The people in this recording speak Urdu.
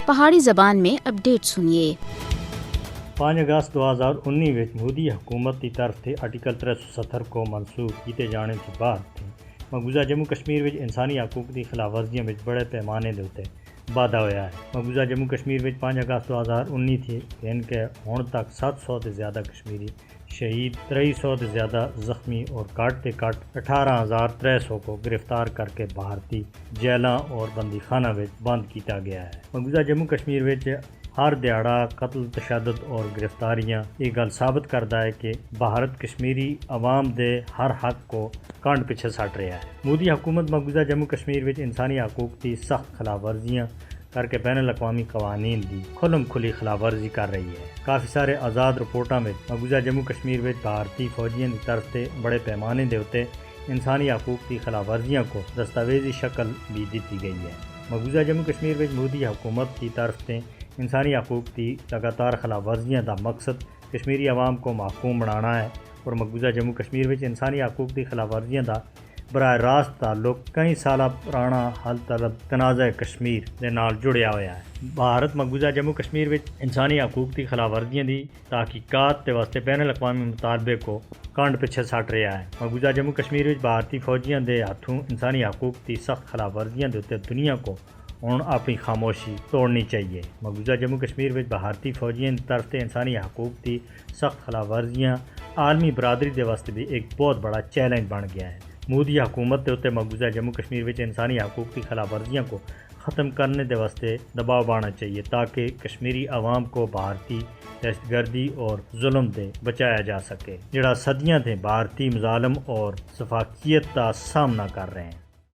پہاڑی زبان میں اپڈیٹ سنیے۔ 5 اگست 2019 میں مودی حکومت کی طرف سے آرٹیکل 370 کو منسوخ کیے جانے کے بعد مقبوضہ جموں کشمیر میں انسانی حقوق کی خلاف ورزیاں میں بڑے پیمانے کے واਧਾ ہوا ہے۔ مقبوضہ جموں کشمیر میں 5 اگست 2019 تھی ان کے ہون تک 700 سے زیادہ کشمیری شہید، 300 سے زیادہ زخمی اور کٹ 18,300 کو گرفتار کر کے بھارتی جیلاں اور بندی خانہ میں بند کیا گیا ہے۔ مقبوضہ جموں کشمیر میں ہر دیہڑا قتل، تشدد اور گرفتاریاں یہ گل ثابت کرتا ہے کہ بھارت کشمیری عوام دے ہر حق کو کانڈ پیچھے سٹ رہا ہے۔ مودی حکومت مقبوضہ جموں کشمیر میں انسانی حقوق کی سخت خلاف ورزیاں کر کے بین الاقوامی قوانین کی کھلم کھلی خلاف ورزی کر رہی ہے۔ کافی سارے آزاد رپورٹوں میں مقبوضہ جموں کشمیر میں بھارتی فوجیوں کی طرف سے بڑے پیمانے کے اتنے انسانی حقوق کی خلاف ورزیاں کو دستاویزی شکل بھی دی گئی ہے۔ مقبوضہ جموں کشمیر میں مودی حکومت کی طرف سے انسانی حقوق کی لگاتار خلاف ورزیاں کا مقصد کشمیری عوام کو محکوم بنانا ہے اور مقبوضہ جموں کشمیر میں انسانی حقوق کی خلاف ورزیاں کا براہ راست تعلق کئی سالہ پرانا حل طلب تنازع کشمیر کے نال جڑیا ہوا ہے۔ بھارت مقبوضہ جموں کشمیر میں انسانی حقوق کی خلاف ورزیاں کی تحقیقات کے واسطے بین الاقوامی مطالبے کو کانڈ پیچھے سٹ رہا ہے۔ مقبوضہ جموں کشمیر میں بھارتی فوجیوں کے ہاتھوں انسانی حقوق کی سخت خلاف ورزیاں کے دنیا کو ہوں اپنی خاموشی توڑنی چاہیے۔ مقبوضہ جموں کشمیر میں بھارتی فوجیوں کی طرف سے انسانی حقوق کی سخت خلاف ورزیاں عالمی برادری کے واسطے بھی ایک بہت بڑا چیلنج بن گیا ہے۔ مودی حکومت کے اتنے مقبوضہ جموں کشمیر میں انسانی حقوق کی خلاف ورزیاں کو ختم کرنے کے واسطے دباؤ بڑھانا چاہیے تاکہ کشمیری عوام کو بھارتی دہشت گردی اور ظلم سے بچایا جا سکے، جڑا صدیاں سے بھارتی مظالم اور سفاکیت کا سامنا کر رہے ہیں۔